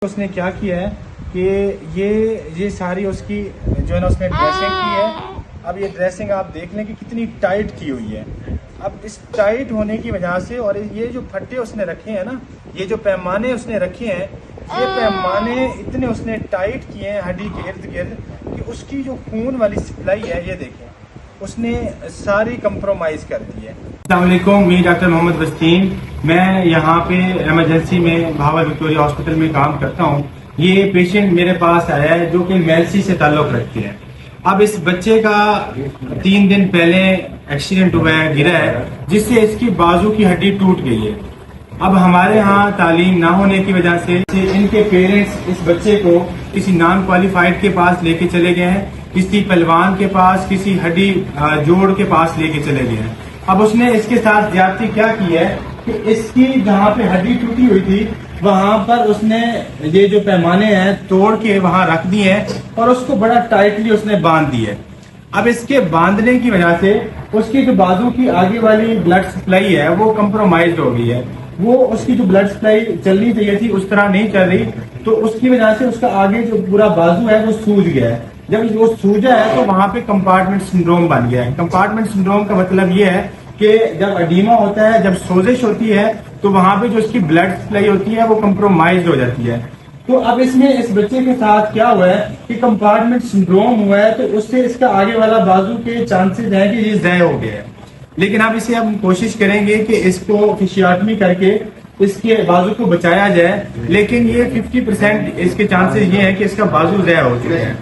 اس نے کیا کیا ہے کہ یہ ساری اس کی جو ہے نا اس نے ڈریسنگ کی ہے. اب یہ ڈریسنگ آپ دیکھ لیں کہ کتنی ٹائٹ کی ہوئی ہے. اب اس ٹائٹ ہونے کی وجہ سے اور یہ جو پھٹے اس نے رکھے ہیں نا, یہ جو پیمانے اس نے رکھے ہیں, یہ پیمانے اتنے اس نے ٹائٹ کیے ہیں ہڈی کے ارد گرد کہ اس کی جو خون والی سپلائی ہے یہ دیکھیں اس نے ساری کمپرومائز کر دی ہے. السلام علیکم, میں ڈاکٹر محمد بستین. میں یہاں پہ ایمرجنسی میں بہاول وکٹوریہ ہاسپٹل میں کام کرتا ہوں. یہ پیشنٹ میرے پاس آیا ہے جو کہ میلسی سے تعلق رکھتے ہیں. اب اس بچے کا 3 دن پہلے ایکسیڈنٹ ہوا ہے, گرا ہے, جس سے اس کی بازو کی ہڈی ٹوٹ گئی ہے. اب ہمارے ہاں تعلیم نہ ہونے کی وجہ سے ان کے پیرنٹس اس بچے کو کسی نان کوالیفائڈ کے پاس لے کے چلے گئے ہیں, کسی پہلوان کے پاس, کسی ہڈی جوڑ کے پاس لے کے چلے گئے ہیں. اب اس نے اس کے ساتھ زیادتی کیا کی ہے کہ اس کی جہاں پہ ہڈی ٹوٹی ہوئی تھی وہاں پر اس نے یہ جو پیمانے ہیں توڑ کے وہاں رکھ دیے ہیں اور اس کو بڑا ٹائٹلی اس نے باندھ دی ہے. اب اس کے باندھنے کی وجہ سے اس کی جو بازو کی آگے والی بلڈ سپلائی ہے وہ کمپرومائزڈ ہو گئی ہے. وہ اس کی جو بلڈ سپلائی چلنی چاہیے تھی اس طرح نہیں چل رہی, تو اس کی وجہ سے اس کا آگے جو پورا بازو ہے وہ سوج گیا ہے. جب وہ سوجا ہے تو وہاں پہ کمپارٹمنٹ سنڈروم بن گیا ہے. کمپارٹمنٹ سنڈروم کا مطلب یہ ہے کہ جب ایڈیما ہوتا ہے, جب سوزش ہوتی ہے, تو وہاں پہ جو اس کی بلڈ سپلائی ہوتی ہے وہ کمپرومائزڈ ہو جاتی ہے. تو اب اس میں اس بچے کے ساتھ کیا ہوا ہے کہ کمپارٹمنٹ سنڈروم ہوا ہے, تو اس سے اس کا آگے والا بازو کے چانسز ہیں کہ یہ ضائع ہو گیا ہے. لیکن اب اسے ہم کوشش کریں گے کہ اس کو فشیاٹمی کر کے اس کے بازو کو بچایا جائے, لیکن یہ 50% اس کے چانسز یہ ہیں کہ اس کا بازو ضائع ہو چکے ہیں.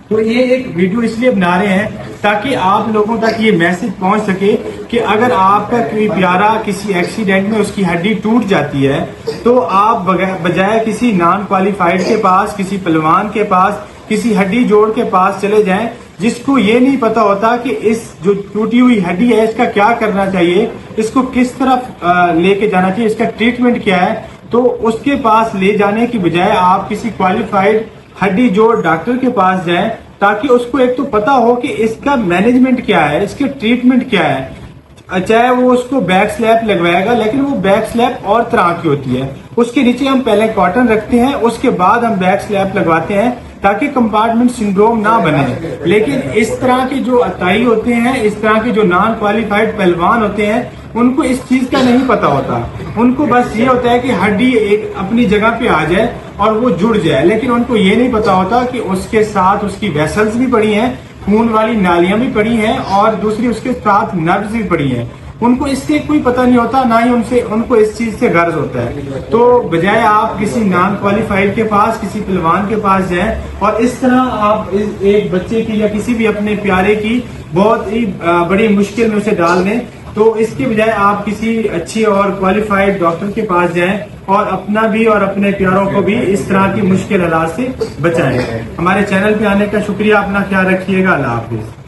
تو یہ ایک ویڈیو اس لیے بنا رہے ہیں تاکہ آپ لوگوں تک یہ میسج پہنچ سکے کہ اگر آپ کا کوئی پیارا کسی ایکسیڈنٹ میں اس کی ہڈی ٹوٹ جاتی ہے تو آپ بجائے کسی نان کوالیفائڈ کے پاس, کسی پہلوان کے پاس, کسی ہڈی جوڑ کے پاس چلے جائیں جس کو یہ نہیں پتا ہوتا کہ اس جو ٹوٹی ہوئی ہڈی ہے اس کا کیا کرنا چاہیے, اس کو کس طرف لے کے جانا چاہیے, اس کا ٹریٹمنٹ کیا ہے. تو اس کے پاس لے جانے کی بجائے آپ کسی کوالیفائڈ ہڈی جوڑ ڈاکٹر کے پاس جائیں تاکہ اس کو ایک تو پتا ہو کہ اس کا مینجمنٹ کیا ہے, اس کے ٹریٹمنٹ کیا ہے. چاہے وہ اس کو بیک سلیپ لگوائے گا, لیکن وہ بیک سلیپ اور طرح کی ہوتی ہے. اس کے نیچے ہم پہلے کاٹن رکھتے ہیں, اس کے بعد ہم بیک سلیپ لگواتے ہیں تاکہ کمپارٹمنٹ سنڈروم نہ بنے. لیکن اس طرح کے جو اتائی ہوتے ہیں, اس طرح کے جو نان کوالیفائڈ پہلوان ہوتے ہیں, ان کو اس چیز کا نہیں پتا ہوتا. ان کو بس یہ ہوتا ہے کہ ہڈی ایک اپنی جگہ پہ آ جائے اور وہ جڑ جائے, لیکن ان کو یہ نہیں پتا ہوتا کہ اس کے ساتھ اس کی ویسلز بھی پڑی ہیں, خون والی نالیاں بھی پڑی ہیں, اور دوسری اس کے ساتھ نروز بھی پڑی ہیں. ان کو اس سے کوئی پتہ نہیں ہوتا, نہ ہی ان کو اس چیز سے غرض ہوتا ہے. تو بجائے آپ کسی نان کوالیفائڈ کے پاس, کسی پہلوان کے پاس جائیں اور اس طرح آپ ایک بچے کی یا کسی بھی اپنے پیارے کی بہت ہی بڑی مشکل میں اسے ڈال دیں, تو اس کے بجائے آپ کسی اچھی اور کوالیفائڈ ڈاکٹر کے پاس جائیں اور اپنا بھی اور اپنے پیاروں کو بھی اس طرح کی مشکل حالات سے بچائیں. ہمارے چینل پہ آنے کا شکریہ. اپنا خیال رکھیے گا. اللہ حافظ.